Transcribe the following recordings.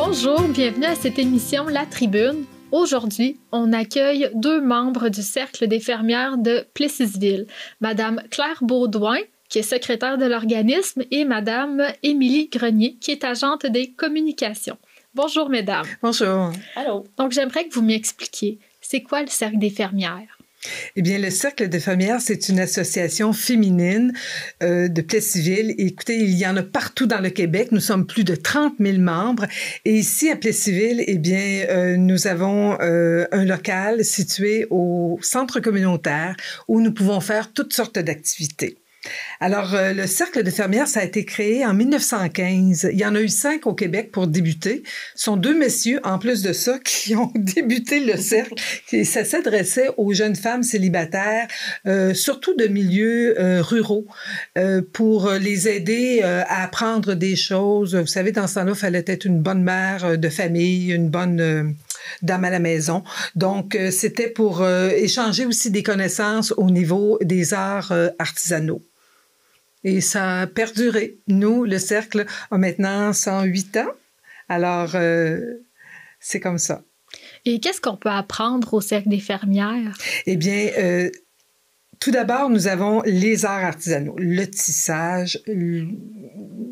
Bonjour, bienvenue à cette émission La Tribune. Aujourd'hui, on accueille 2 membres du Cercle des fermières de Plessisville, Madame Claire Baudouin, qui est secrétaire de l'organisme, et Madame Émilie Grenier, qui est agente des communications. Bonjour, mesdames. Bonjour. Allô. Donc, j'aimerais que vous m'expliquiez, c'est quoi le Cercle des fermières? Eh bien, le Cercle des fermières, c'est une association féminine de Plessisville. Écoutez, il y en a partout dans le Québec. Nous sommes plus de 30 000 membres. Et ici, à Plessisville, eh bien, nous avons un local situé au centre communautaire où nous pouvons faire toutes sortes d'activités. Alors, le Cercle de fermières, ça a été créé en 1915. Il y en a eu 5 au Québec pour débuter. Ce sont 2 messieurs, en plus de ça, qui ont débuté le cercle. Et ça s'adressait aux jeunes femmes célibataires, surtout de milieux ruraux, pour les aider à apprendre des choses. Vous savez, dans ce temps-là, il fallait être une bonne mère de famille, une bonne dame à la maison. Donc, c'était pour échanger aussi des connaissances au niveau des arts artisanaux. Et ça a perduré. Nous, le Cercle a maintenant 108 ans. Alors, c'est comme ça. Et qu'est-ce qu'on peut apprendre au Cercle des fermières? Eh bien, tout d'abord, nous avons les arts artisanaux, le tissage,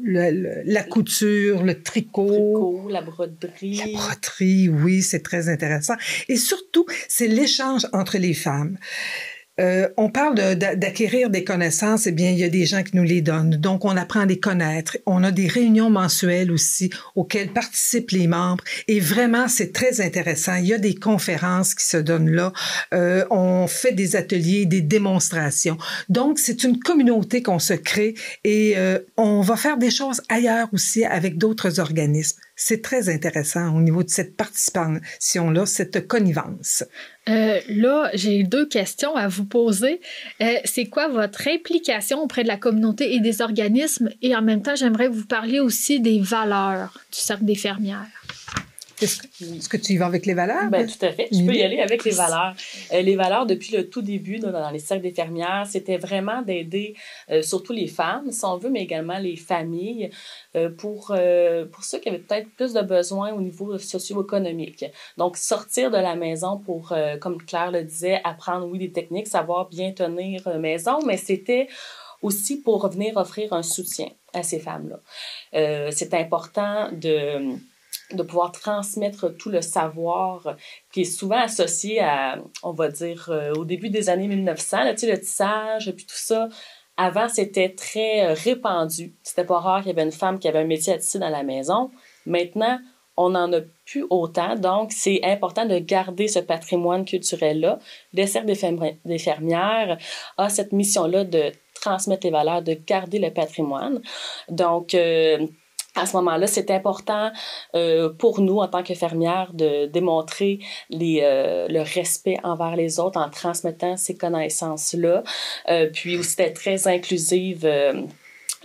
la couture, le tricot, la broderie. La broderie, oui, c'est très intéressant. Et surtout, c'est l'échange entre les femmes. On parle d'acquérir des connaissances, eh bien, il y a des gens qui nous les donnent. Donc, on apprend à les connaître. On a des réunions mensuelles aussi auxquelles participent les membres. Et vraiment, c'est très intéressant. Il y a des conférences qui se donnent là. On fait des ateliers, des démonstrations. Donc, c'est une communauté qu'on se crée et on va faire des choses ailleurs aussi avec d'autres organismes. C'est très intéressant au niveau de cette participation-là, cette connivence. Là, j'ai 2 questions à vous poser. C'est quoi votre implication auprès de la communauté et des organismes? Et en même temps, j'aimerais que vous parliez aussi des valeurs du Cercle des fermières. Est-ce que tu y vas avec les valeurs? Ben, tout à fait. Je peux y aller avec les valeurs. Les valeurs, depuis le tout début, dans les cercles des fermières, c'était vraiment d'aider surtout les femmes, si on veut, mais également les familles, pour ceux qui avaient peut-être plus de besoins au niveau socio-économique. Donc, sortir de la maison pour, comme Claire le disait, apprendre, oui, des techniques, savoir bien tenir maison, mais c'était aussi pour venir offrir un soutien à ces femmes-là. C'est important de pouvoir transmettre tout le savoir qui est souvent associé à, on va dire, au début des années 1900, là, tu sais, le tissage, puis tout ça. Avant, c'était très répandu. C'était pas rare qu'il y avait une femme qui avait un métier à tisser dans la maison. Maintenant, on n'en a plus autant, donc c'est important de garder ce patrimoine culturel-là. Le Cercle des fermières a cette mission-là de transmettre les valeurs, de garder le patrimoine. Donc, à ce moment-là, c'est important pour nous, en tant que fermières, de démontrer le respect envers les autres en transmettant ces connaissances-là. Puis aussi d'être très inclusive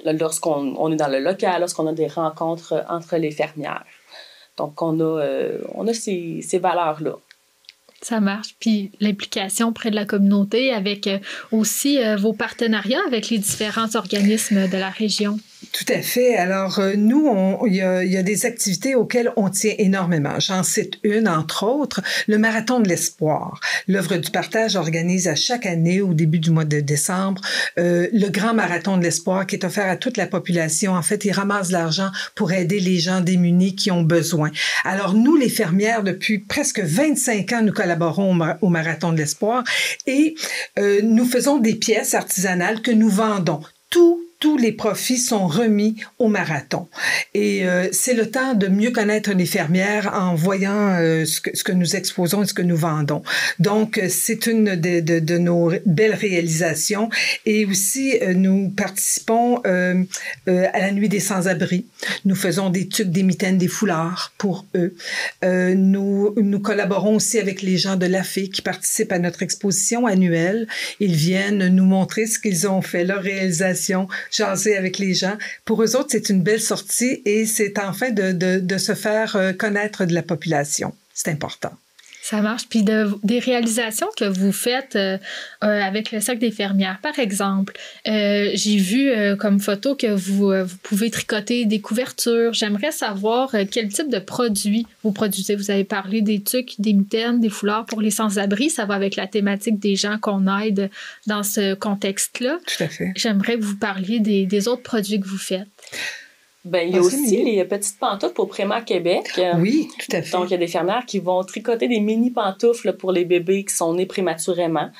lorsqu'on est dans le local, lorsqu'on a des rencontres entre les fermières. Donc, on a ces valeurs-là. Ça marche. Puis l'implication auprès de la communauté avec aussi vos partenariats avec les différents organismes de la région. Tout à fait. Alors, nous, il y a des activités auxquelles on tient énormément. J'en cite une, entre autres, le Marathon de l'Espoir. L'Œuvre du partage organise à chaque année, au début du mois de décembre, le Grand Marathon de l'Espoir qui est offert à toute la population. En fait, il ramasse de l'argent pour aider les gens démunis qui ont besoin. Alors, nous, les fermières, depuis presque 25 ans, nous collaborons au Marathon de l'Espoir et nous faisons des pièces artisanales que nous vendons. Tous les profits sont remis au marathon. Et c'est le temps de mieux connaître les fermières en voyant ce que nous exposons et ce que nous vendons. Donc, c'est une de nos belles réalisations. Et aussi, nous participons à la Nuit des sans-abri. Nous faisons des tuques, des mitaines, des foulards pour eux. Nous collaborons aussi avec les gens de l'AFE qui participent à notre exposition annuelle. Ils viennent nous montrer ce qu'ils ont fait, leur réalisation, jaser avec les gens. Pour eux autres, c'est une belle sortie et c'est enfin de se faire connaître de la population. C'est important. Ça marche. Puis des réalisations que vous faites avec le Cercle des fermières. Par exemple, j'ai vu comme photo que vous pouvez tricoter des couvertures. J'aimerais savoir quel type de produits vous produisez. Vous avez parlé des tuques, des mitaines, des foulards pour les sans-abri. Ça va avec la thématique des gens qu'on aide dans ce contexte-là. Tout à fait. J'aimerais que vous parliez des autres produits que vous faites. Ben, il y a aussi les petites pantoufles pour Préma Québec. Oui, tout à fait. Donc, il y a des fermières qui vont tricoter des mini pantoufles pour les bébés qui sont nés prématurément.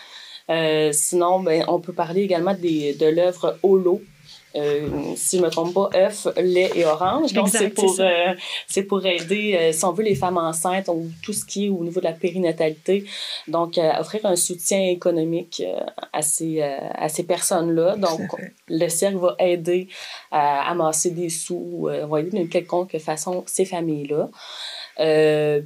Sinon, ben, on peut parler également de l'œuvre Holo. Si je me trompe pas, œufs, lait et orange. Donc, c'est pour aider, si on veut, les femmes enceintes ou tout ce qui est au niveau de la périnatalité. Donc, offrir un soutien économique à ces personnes-là. Donc, le cercle va aider à amasser des sous, va aider d'une quelconque façon ces familles-là.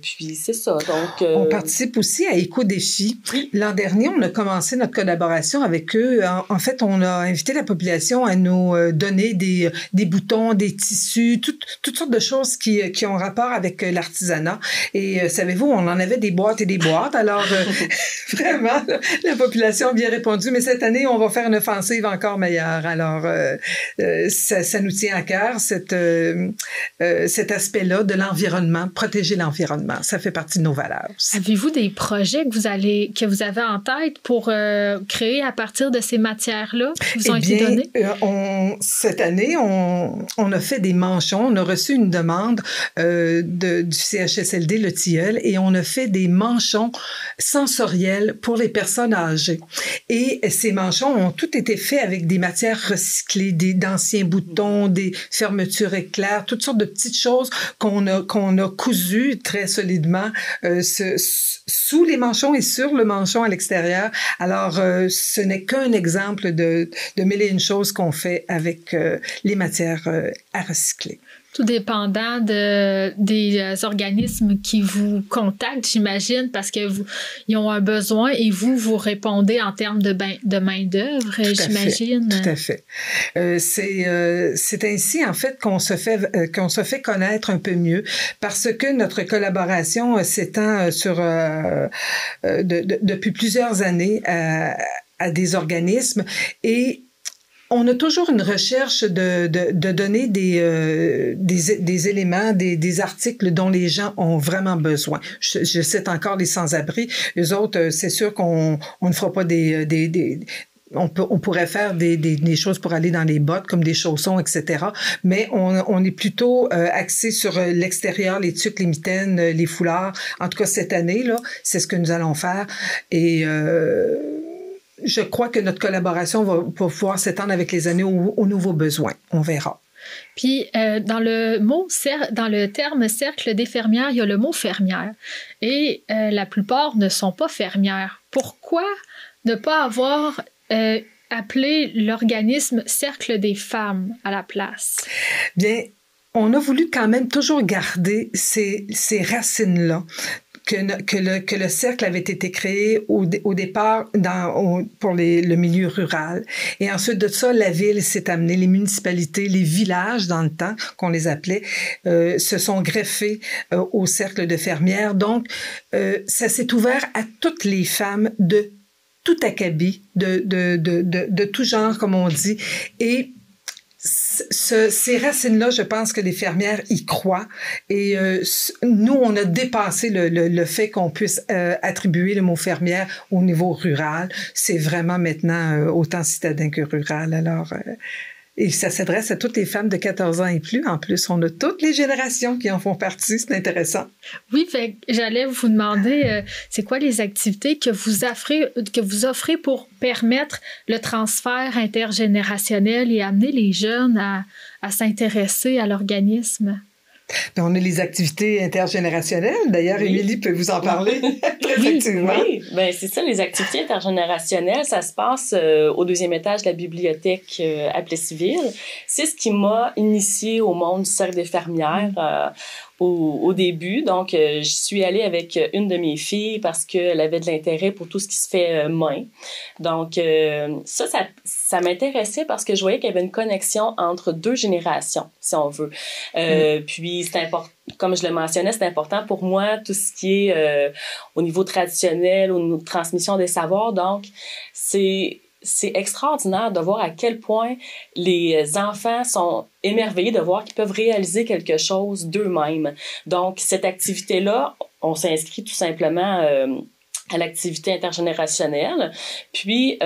Puis c'est ça. Donc, on participe aussi à Éco-Défi. L'an dernier, on a commencé notre collaboration avec eux. En fait, on a invité la population à nous donner des boutons, des tissus, toutes sortes de choses qui ont rapport avec l'artisanat. Et savez-vous, on en avait des boîtes et des boîtes. Alors, vraiment, la population a bien répondu. Mais cette année, on va faire une offensive encore meilleure. Alors, ça nous tient à cœur, cet aspect-là de l'environnement, protéger l'environnement. Ça fait partie de nos valeurs. Avez-vous des projets que vous avez en tête pour créer à partir de ces matières-là qui vous ont été données? Cette année, on a fait des manchons. On a reçu une demande du CHSLD Le Tilleul et on a fait des manchons sensoriels pour les personnes âgées. Et ces manchons ont tous été faits avec des matières recyclées, d'anciens boutons, des fermetures éclairs, toutes sortes de petites choses qu'on a cousues très solidement sous les manchons et sur le manchon à l'extérieur. Alors, ce n'est qu'un exemple de mille et une choses qu'on fait avec les matières à recycler. Tout dépendant des organismes qui vous contactent, j'imagine, parce que ils ont un besoin et vous répondez en termes de main-d'œuvre, j'imagine. Tout à fait. C'est ainsi, en fait, qu'on se fait connaître un peu mieux parce que notre collaboration s'étend sur depuis plusieurs années à des organismes et on a toujours une recherche de donner des éléments, des articles dont les gens ont vraiment besoin. Je cite encore les sans-abri. Les autres, c'est sûr qu'on ne fera pas on pourrait faire des choses pour aller dans les bottes, comme des chaussons, etc. Mais on est plutôt axé sur l'extérieur, les tuques, les mitaines, les foulards. En tout cas, cette année, là, c'est ce que nous allons faire. Et je crois que notre collaboration va pouvoir s'étendre avec les années aux nouveaux besoins. On verra. Puis, dans le terme cercle des fermières, il y a le mot fermière. Et la plupart ne sont pas fermières. Pourquoi ne pas avoir appelé l'organisme cercle des femmes à la place? Bien, on a voulu quand même toujours garder ces racines-là. Que le cercle avait été créé au départ pour le milieu rural. Et ensuite de ça, la ville s'est amenée, les municipalités, les villages dans le temps, qu'on les appelait, se sont greffés au cercle de fermières. Donc, ça s'est ouvert à toutes les femmes de tout acabit, de tout genre, comme on dit. Et ces racines-là, je pense que les fermières y croient. Et nous, on a dépassé le fait qu'on puisse attribuer le mot fermière au niveau rural. C'est vraiment maintenant autant citadin que rural. Alors, et ça s'adresse à toutes les femmes de 14 ans et plus. En plus, on a toutes les générations qui en font partie. C'est intéressant. Oui, fait j'allais vous demander, c'est quoi les activités que vous offrez pour permettre le transfert intergénérationnel et amener les jeunes à s'intéresser à l'organisme? Bien, on a les activités intergénérationnelles. D'ailleurs, Émilie peut vous en parler. Effectivement. Oui, ben, c'est ça, les activités intergénérationnelles, ça se passe au 2e étage de la bibliothèque à Plessisville. C'est ce qui m'a initiée au monde du cercle des fermières. au début. Donc, je suis allée avec une de mes filles parce qu'elle avait de l'intérêt pour tout ce qui se fait main. Donc, ça m'intéressait parce que je voyais qu'il y avait une connexion entre deux générations, si on veut. Puis, c'est important. Comme je le mentionnais, c'est important pour moi tout ce qui est au niveau traditionnel, au niveau de transmission des savoirs. Donc, c'est extraordinaire de voir à quel point les enfants sont émerveillés de voir qu'ils peuvent réaliser quelque chose d'eux-mêmes. Donc, cette activité-là, on s'inscrit tout simplement à l'activité intergénérationnelle. Puis,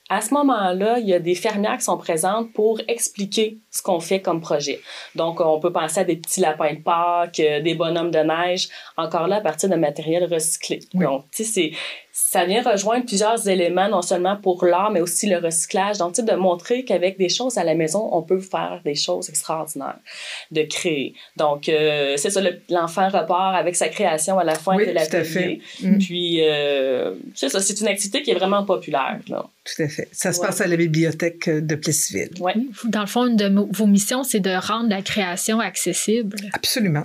à ce moment-là, il y a des fermières qui sont présentes pour expliquer ce qu'on fait comme projet. Donc, on peut penser à des petits lapins de Pâques, des bonhommes de neige, encore là, à partir de matériel recyclé. Oui. Donc, tu sais, ça vient rejoindre plusieurs éléments, non seulement pour l'art, mais aussi le recyclage. Donc, tu sais, de montrer qu'avec des choses à la maison, on peut faire des choses extraordinaires, de créer. Donc, c'est ça, l'enfant repart avec sa création à la fin de l'atelier. Puis, c'est ça, c'est une activité qui est vraiment populaire, là. Tout à fait. Ça se passe à la bibliothèque de Plessisville. Oui. Dans le fond, une de vos missions, c'est de rendre la création accessible. Absolument.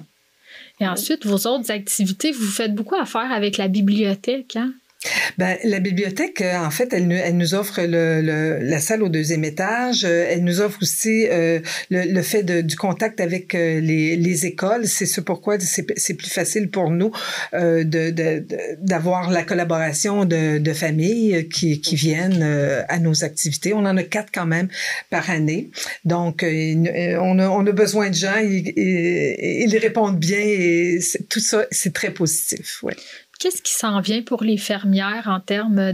Et ensuite, vos autres activités, vous faites beaucoup à faire avec la bibliothèque, hein? Ben, la bibliothèque, en fait, elle nous offre la salle au 2e étage. Elle nous offre aussi le fait du contact avec les écoles. C'est ce pourquoi c'est plus facile pour nous d'avoir la collaboration de familles qui viennent à nos activités. On en a 4 quand même par année. Donc, on a besoin de gens. Ils répondent bien et tout ça, c'est très positif. Ouais. Qu'est-ce qui s'en vient pour les fermières en termes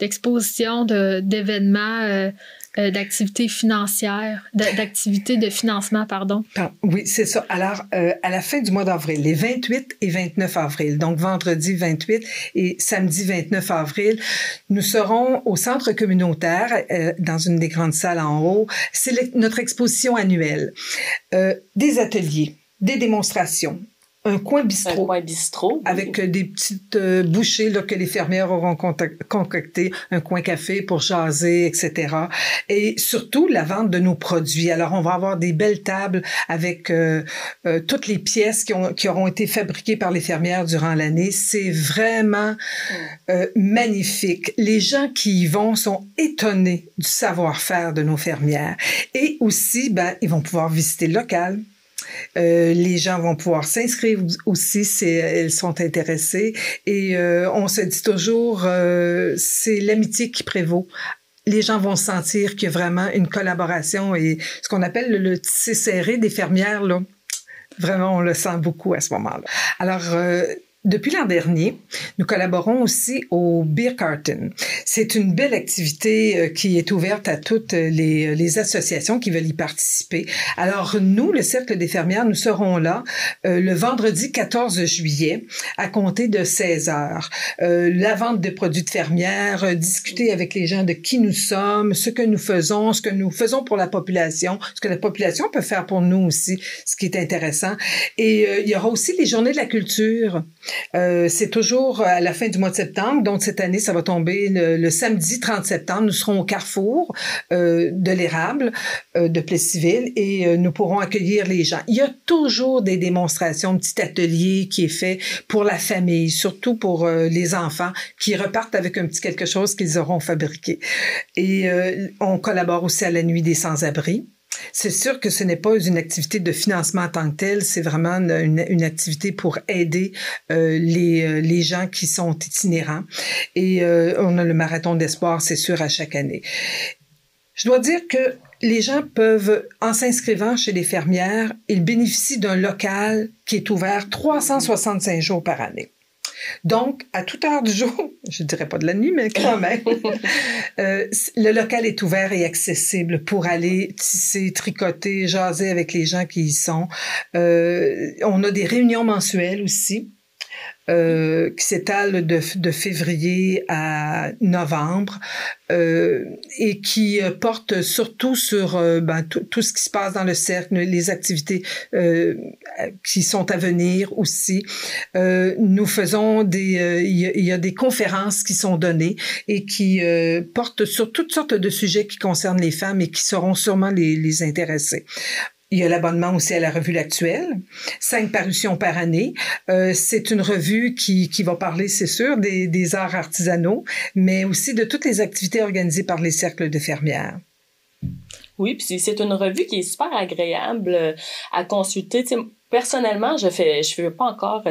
d'exposition, d'événements, d'activités financières, d'activités de financement, pardon? Oui, c'est ça. Alors, à la fin du mois d'avril, les 28 et 29 avril, donc vendredi 28 et samedi 29 avril, nous serons au centre communautaire, dans une des grandes salles en haut. C'est notre exposition annuelle. Des ateliers, des démonstrations, un coin bistrot. Un coin bistrot. Avec des petites bouchées là, que les fermières auront concoctées, un coin café pour jaser, etc. Et surtout, la vente de nos produits. Alors, on va avoir des belles tables avec toutes les pièces qui auront été fabriquées par les fermières durant l'année. C'est vraiment magnifique. Les gens qui y vont sont étonnés du savoir-faire de nos fermières. Et aussi, ils vont pouvoir visiter le local. Les gens vont pouvoir s'inscrire aussi si elles sont intéressées. Et on se dit toujours, c'est l'amitié qui prévaut. Les gens vont sentir qu'il y a vraiment une collaboration et ce qu'on appelle le tissé serré des fermières, là. Vraiment, on le sent beaucoup à ce moment-là. Alors, depuis l'an dernier, nous collaborons aussi au Beer Carton. C'est une belle activité qui est ouverte à toutes les associations qui veulent y participer. Alors, nous, le Cercle des fermières, nous serons là le vendredi 14 juillet à compter de 16 heures. La vente de produits de fermières, discuter avec les gens de qui nous sommes, ce que nous faisons pour la population, ce que la population peut faire pour nous aussi, ce qui est intéressant. Et il y aura aussi les journées de la culture. C'est toujours à la fin du mois de septembre, donc cette année, ça va tomber le samedi 30 septembre. Nous serons au carrefour de l'érable de Plessisville et nous pourrons accueillir les gens. Il y a toujours des démonstrations, un petit atelier qui est fait pour la famille, surtout pour les enfants qui repartent avec un petit quelque chose qu'ils auront fabriqué. Et on collabore aussi à la Nuit des sans-abri. C'est sûr que ce n'est pas une activité de financement en tant que telle, c'est vraiment une activité pour aider les gens qui sont itinérants. Et on a le marathon d'espoir, c'est sûr, à chaque année. Je dois dire que les gens peuvent, en s'inscrivant chez les fermières, ils bénéficient d'un local qui est ouvert 365 jours par année. Donc, à toute heure du jour, je dirais pas de la nuit, mais quand même, le local est ouvert et accessible pour aller tisser, tricoter, jaser avec les gens qui y sont. On a des réunions mensuelles aussi. Qui s'étale de février à novembre et qui porte surtout sur tout ce qui se passe dans le cercle, les activités qui sont à venir aussi. Nous faisons il y a des conférences qui sont données et qui portent sur toutes sortes de sujets qui concernent les femmes et qui sauront sûrement les intéresser. Il y a l'abonnement aussi à la revue L'Actuelle, 5 parutions par année. C'est une revue qui va parler, c'est sûr, des arts artisanaux, mais aussi de toutes les activités organisées par les cercles de fermières. Oui, puis c'est une revue qui est super agréable à consulter. Tu sais, personnellement, je fais pas encore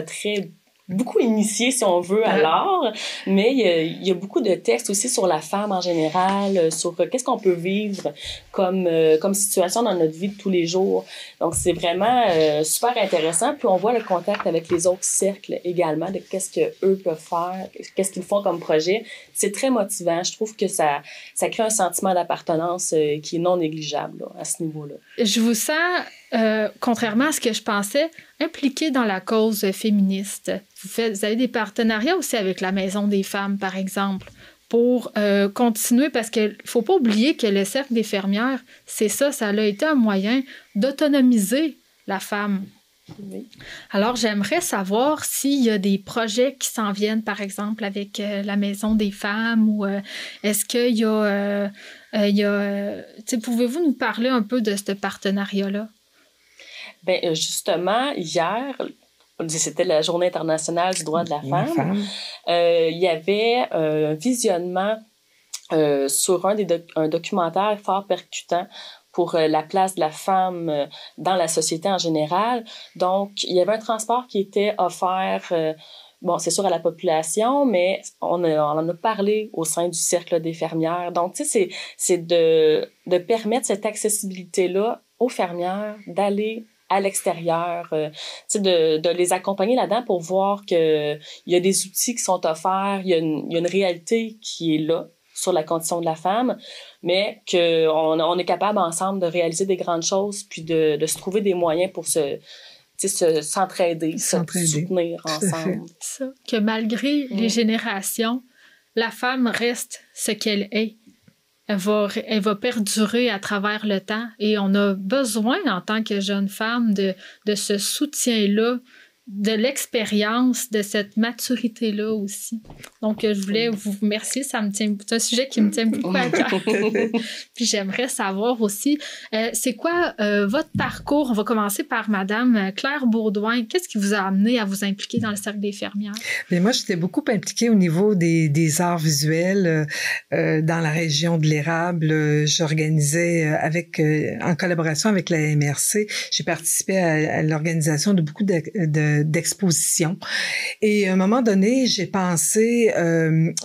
beaucoup initié, si on veut, à l'art, mais il y a beaucoup de textes aussi sur la femme en général, sur qu'est-ce qu'on peut vivre comme situation dans notre vie de tous les jours. Donc, c'est vraiment super intéressant. Puis, on voit le contact avec les autres cercles également, de qu'est-ce qu'eux peuvent faire, qu'est-ce qu'ils font comme projet. C'est très motivant. Je trouve que ça crée un sentiment d'appartenance qui est non négligeable là, à ce niveau-là. Je vous sens, contrairement à ce que je pensais, impliqué dans la cause féministe. Vous avez des partenariats aussi avec la Maison des femmes, par exemple, pour continuer, parce qu'il ne faut pas oublier que le Cercle des fermières, c'est ça a été un moyen d'autonomiser la femme. Oui. Alors, j'aimerais savoir s'il y a des projets qui s'en viennent, par exemple, avec la Maison des femmes, ou est-ce qu'il y a... pouvez-vous nous parler un peu de ce partenariat-là? Bien, justement, hier, c'était la Journée internationale du droit de la femme. Il y avait un visionnement sur un documentaire fort percutant pour la place de la femme dans la société en général. Donc, il y avait un transport qui était offert, c'est sûr à la population, mais on en a parlé au sein du Cercle des fermières. Donc, tu sais, c'est de permettre cette accessibilité-là aux fermières d'aller à l'extérieur, de les accompagner là-dedans pour voir qu'il y a des outils qui sont offerts, il y a une réalité qui est là sur la condition de la femme, mais qu'on est capable ensemble de réaliser des grandes choses puis de se trouver des moyens pour s'entraider, se soutenir ensemble. Ça, que malgré les générations, la femme reste ce qu'elle est. Elle va perdurer à travers le temps et on a besoin, en tant que jeune femme, de ce soutien-là, de l'expérience, de cette maturité-là aussi. Donc, je voulais vous remercier. C'est un sujet qui me tient beaucoup à cœur. Puis, j'aimerais savoir aussi, c'est quoi votre parcours? On va commencer par Madame Claire Baudouin. Qu'est-ce qui vous a amené à vous impliquer dans le Cercle des fermières? Mais moi, j'étais beaucoup impliquée au niveau des arts visuels dans la région de l'Érable. J'organisais en collaboration avec la MRC, j'ai participé à l'organisation de beaucoup d'expositions. Et à un moment donné, j'ai pensé,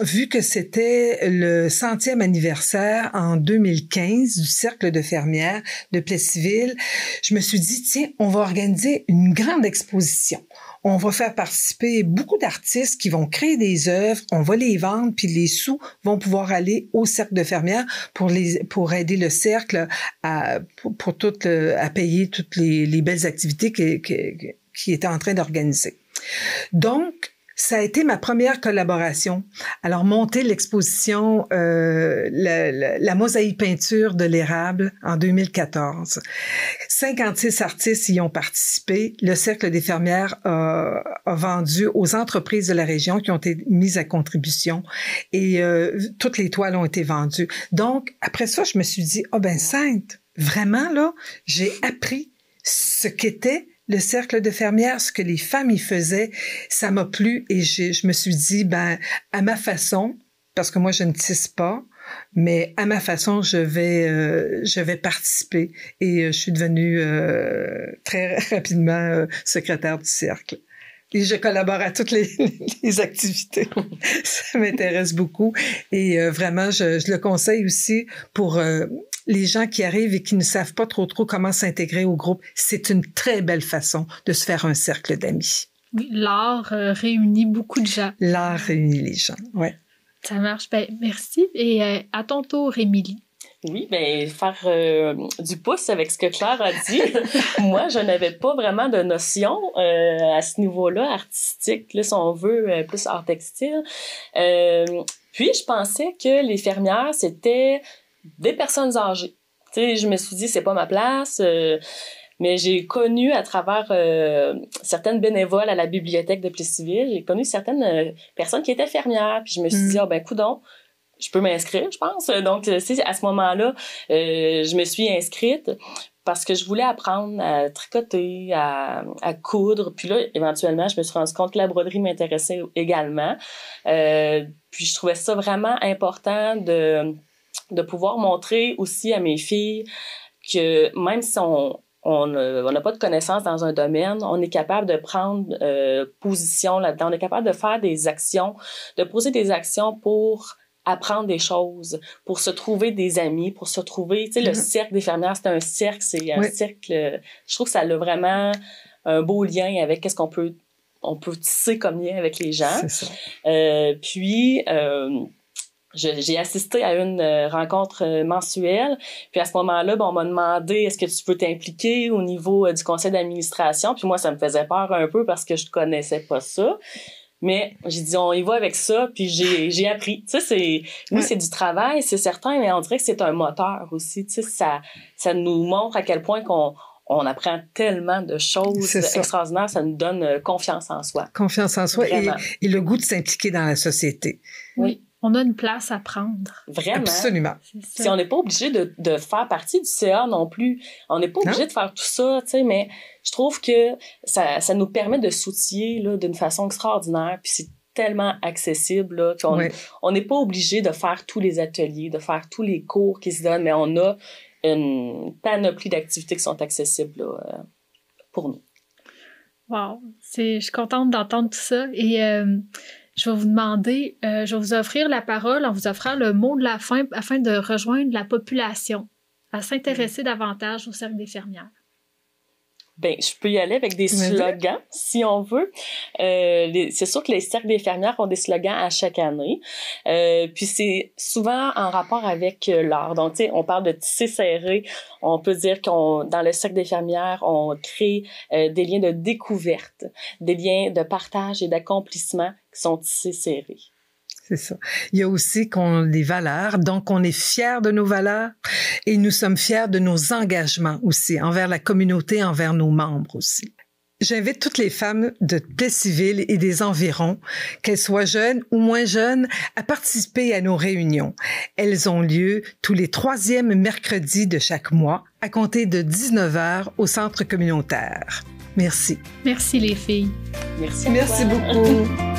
vu que c'était le 100e anniversaire en 2015 du Cercle de fermières de Plessisville, je me suis dit, tiens, on va organiser une grande exposition. On va faire participer beaucoup d'artistes qui vont créer des œuvres, on va les vendre, puis les sous vont pouvoir aller au Cercle de fermières pour aider le cercle à payer toutes les belles activités qui était en train d'organiser. Donc, ça a été ma première collaboration. Alors, monter l'exposition la mosaïque peinture de l'Érable en 2014. 56 artistes y ont participé. Le Cercle des fermières a vendu aux entreprises de la région qui ont été mises à contribution et toutes les toiles ont été vendues. Donc, après ça, je me suis dit, Sainte, vraiment là, j'ai appris ce qu'était le Cercle de fermières, ce que les femmes y faisaient, ça m'a plu et je me suis dit, à ma façon, parce que moi je ne tisse pas, mais à ma façon, je vais participer et je suis devenue très rapidement secrétaire du Cercle. Et je collabore à toutes les activités. Ça m'intéresse beaucoup. Et vraiment, je le conseille aussi pour les gens qui arrivent et qui ne savent pas trop comment s'intégrer au groupe. C'est une très belle façon de se faire un cercle d'amis. Oui, l'art réunit beaucoup de gens. L'art réunit les gens, oui. Ça marche. Merci. Et à ton tour, Émilie. Oui, faire du pouce avec ce que Claire a dit. Moi, je n'avais pas vraiment de notion à ce niveau-là, artistique, là, si on veut, plus art textile. Puis, je pensais que les fermières, c'était des personnes âgées. Tu sais, je me suis dit, c'est pas ma place. Mais j'ai connu à travers certaines bénévoles à la bibliothèque de Plessisville, j'ai connu certaines personnes qui étaient fermières. Puis je me suis dit, coudonc, je peux m'inscrire, je pense. Donc, à ce moment-là, je me suis inscrite. parce que je voulais apprendre à tricoter, à coudre. Puis là, éventuellement, je me suis rendu compte que la broderie m'intéressait également. Puis je trouvais ça vraiment important de pouvoir montrer aussi à mes filles que même si on n'a pas de connaissances dans un domaine, on est capable de prendre position là-dedans, on est capable de faire des actions, de poser des actions pour apprendre des choses, pour se trouver des amis, pour se trouver, tu sais, le cercle des fermières, c'est un cercle, je trouve que ça a vraiment un beau lien avec qu'est-ce qu'on peut tisser comme lien avec les gens. C'est ça. Puis, j'ai assisté à une rencontre mensuelle. Puis à ce moment-là, on m'a demandé est-ce que tu peux t'impliquer au niveau du conseil d'administration. Puis moi, ça me faisait peur un peu parce que je connaissais pas ça. Mais j'ai dit on y va avec ça. Puis j'ai appris. Tu sais, c'est du travail, c'est certain, mais on dirait que c'est un moteur aussi. Tu sais, ça nous montre à quel point on apprend tellement de choses extraordinaires, ça nous donne confiance en soi. Confiance en soi et le goût de s'impliquer dans la société. Oui. On a une place à prendre. Vraiment. Absolument. Si on n'est pas obligé de faire partie du CA non plus. On n'est pas obligé de faire tout ça, tu sais, mais je trouve que ça nous permet de s'outiller là, d'une façon extraordinaire, puis c'est tellement accessible là, on n'est pas obligé de faire tous les ateliers, de faire tous les cours qui se donnent, mais on a une panoplie d'activités qui sont accessibles là, pour nous. Wow! Je suis contente d'entendre tout ça. Et je vais vous demander, je vais vous offrir la parole en vous offrant le mot de la fin afin de rejoindre la population à s'intéresser davantage au Cercle des fermières. Ben, je peux y aller avec des slogans, si on veut. C'est sûr que les cercles des fermières ont des slogans à chaque année. Puis c'est souvent en rapport avec l'art. Donc, tu sais, on parle de tisser serré. On peut dire dans le cercle des fermières, on crée des liens de découverte, des liens de partage et d'accomplissement qui sont tissés serrés. C'est ça. Il y a aussi des valeurs, donc on est fiers de nos valeurs et nous sommes fiers de nos engagements aussi, envers la communauté, envers nos membres aussi. J'invite toutes les femmes de Plessisville et des environs, qu'elles soient jeunes ou moins jeunes, à participer à nos réunions. Elles ont lieu tous les 3e mercredis de chaque mois, à compter de 19h au centre communautaire. Merci. Merci les filles. Merci beaucoup.